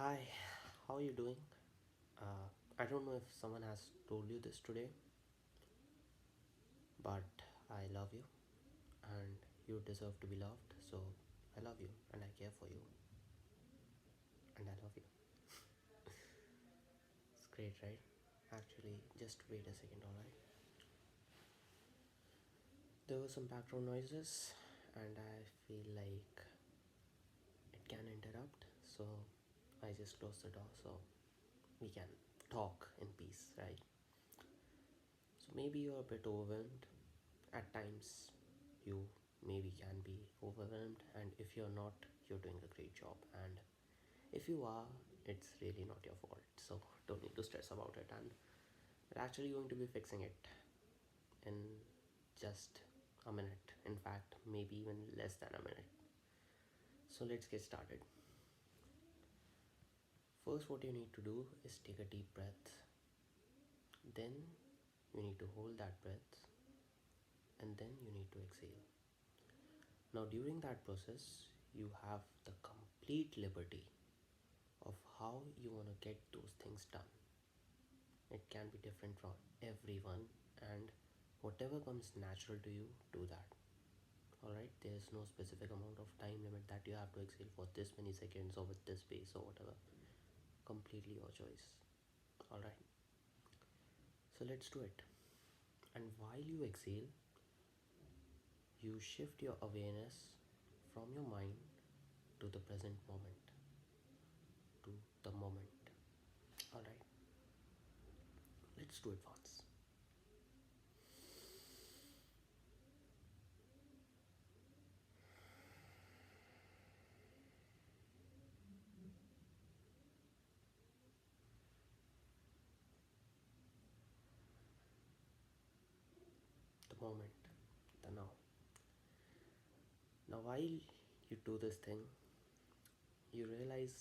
Hi, how are you doing? I don't know if someone has told you this today, but I love you and you deserve to be loved. So I love you and I care for you and I love you. It's great, right? Actually, just wait a second, alright? There were some background noises and I feel like it can interrupt, so I just closed the door so we can talk in peace, right? So maybe you're a bit overwhelmed. At times, you maybe can be overwhelmed, and if you're not, you're doing a great job. And if you are, it's really not your fault. So don't need to stress about it. And we're actually going to be fixing it in just a minute. In fact, maybe even less than a minute. So let's get started. First, what you need to do is take a deep breath. Then you need to hold that breath, and then you need to exhale. Now, during that process, you have the complete liberty of how you want to get those things done. It can be different from everyone, and whatever comes natural to you, do that. Alright, there's no specific amount of time limit that you have to exhale for this many seconds or with this pace or whatever. Completely your choice. Alright, so let's do it. And while you exhale, you shift your awareness from your mind to the present moment, to the moment. Alright, let's do it once. The moment, the now. Now, while you do this thing, you realize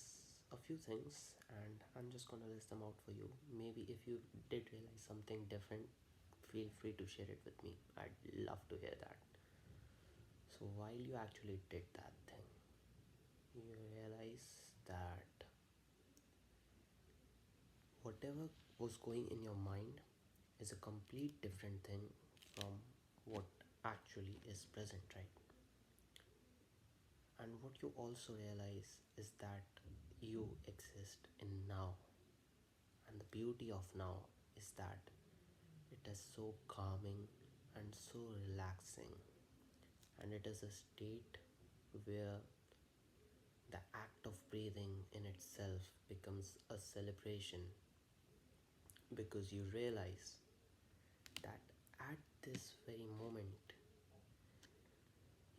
a few things, and I'm just gonna list them out for you. Maybe if you did realize something different, feel free to share it with me. I'd love to hear that. So, while you actually did that thing, you realize that whatever was going in your mind is a complete different thing from what actually is present, right? And what you also realize is that you exist in now. And the beauty of now is that it is so calming and so relaxing. And it is a state where the act of breathing in itself becomes a celebration because you realize that at this very moment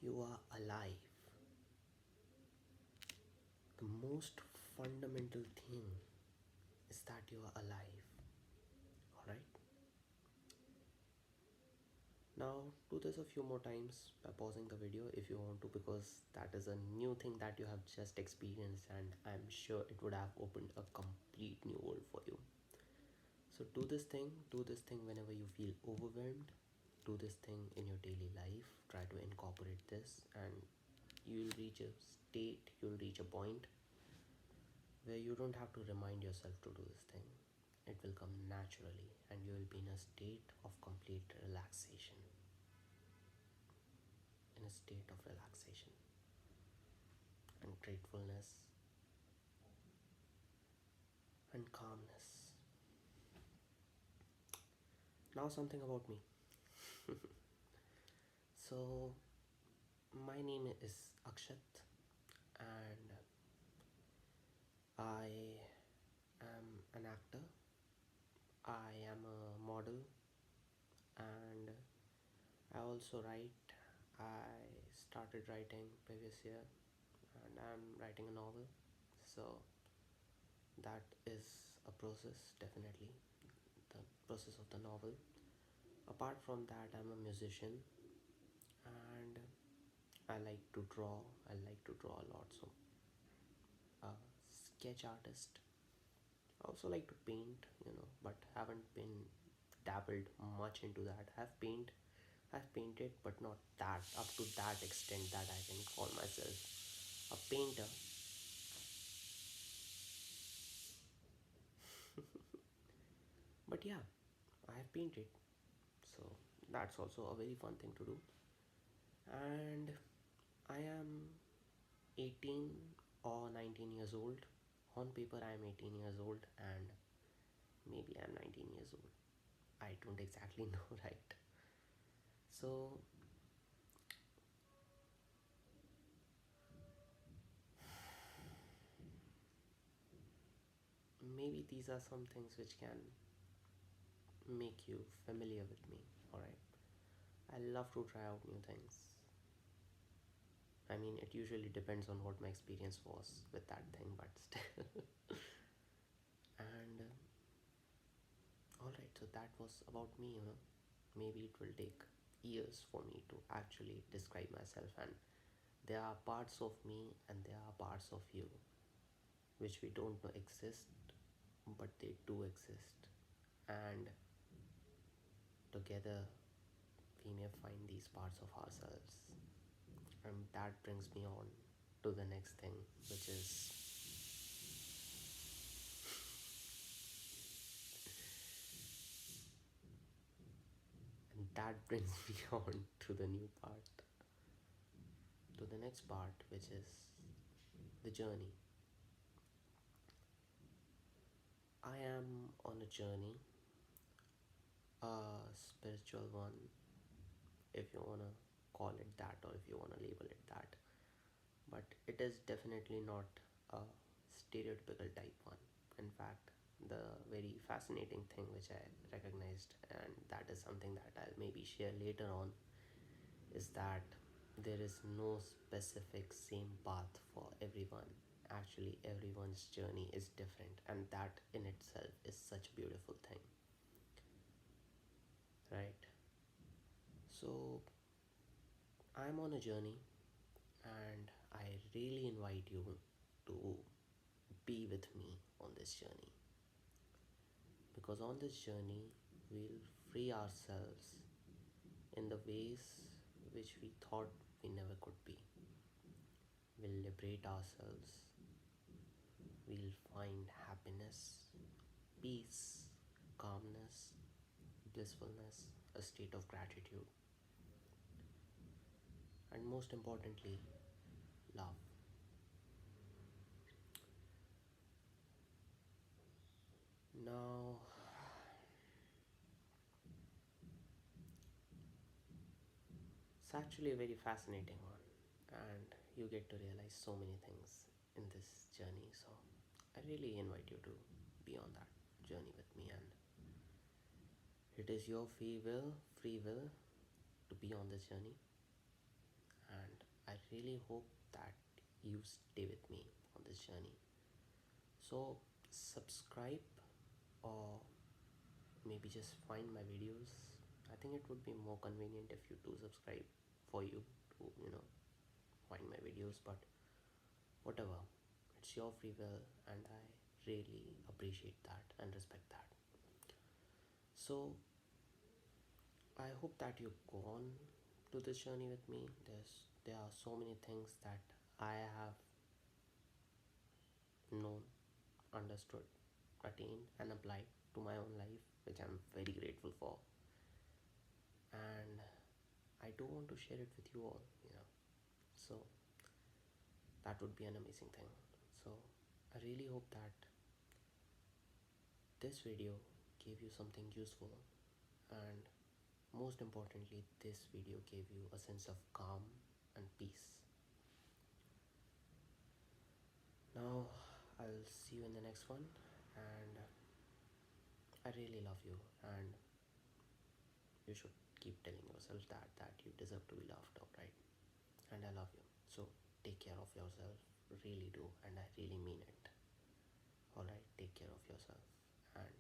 you are alive. The most fundamental thing is that you are alive. Alright? Now do this a few more times by pausing the video if you want to, because that is a new thing that you have just experienced and I'm sure it would have opened a complete new world for you. So do this thing whenever you feel overwhelmed. Do this thing in your daily life. Try to incorporate this and you'll reach a state, you'll reach a point where you don't have to remind yourself to do this thing. It will come naturally and you will be in a state of complete relaxation. In a state of relaxation and gratefulness and calmness. Now, something about me. So, my name is Akshat, and I am an actor. I am a model, and I also write. I started writing previous year, and I'm writing a novel. So, that is a process, definitely, the process of the novel. Apart from that, I'm a musician and I like to draw. I like to draw a lot. So, a sketch artist. I also like to paint, but haven't been dabbled much into that. I've painted, but not that up to that extent that I can call myself a painter. But yeah, I have painted, so that's also a very fun thing to do. And I am 18 or 19 years old. On paper, I am 18 years old, and maybe I'm 19 years old. I don't exactly know, right? So, maybe these are some things which can make you familiar with me, alright? I love to try out new things. I mean, it usually depends on what my experience was with that thing, but still. And alright, so that was about me. Maybe it will take years for me to actually describe myself, and there are parts of me and there are parts of you which we don't know exist, but they do exist. And together we may find these parts of ourselves. And that brings me on to the next thing, which is and that brings me on to the new part, to the next part, which is the journey. I am on a journey, a spiritual one, if you want to call it that, or if you want to label it that. But it is definitely not a stereotypical type one. In fact, the very fascinating thing which I recognized, and that is something that I'll maybe share later on, is that there is no specific same path for everyone. Actually, everyone's journey is different, and that in itself is such a beautiful thing, right? So, I'm on a journey, and I really invite you to be with me on this journey, because on this journey, we'll free ourselves in the ways which we thought we never could be. We'll liberate ourselves, we'll find happiness, peace, calmness, blissfulness, a state of gratitude, and most importantly, love. Now, it's actually a very fascinating one, and you get to realize so many things in this journey. So, I really invite you to be on that journey with me, and it is your free will to be on this journey, and I really hope that you stay with me on this journey. So, subscribe, or maybe just find my videos. I think it would be more convenient if you do subscribe for you to find my videos, but whatever, it's your free will, and I really appreciate that and respect that. So, I hope that you go on to this journey with me. There are so many things that I have known, understood, attained, and applied to my own life, which I'm very grateful for. And I do want to share it with you all. So that would be an amazing thing. So I really hope that this video gave you something useful, and most importantly, this video gave you a sense of calm and peace. Now, I'll see you in the next one, and I really love you, and you should keep telling yourself that you deserve to be loved, alright? And I love you. So take care of yourself, really do, and I really mean it. Alright, take care of yourself, and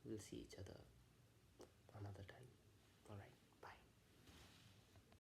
we'll see each other another time.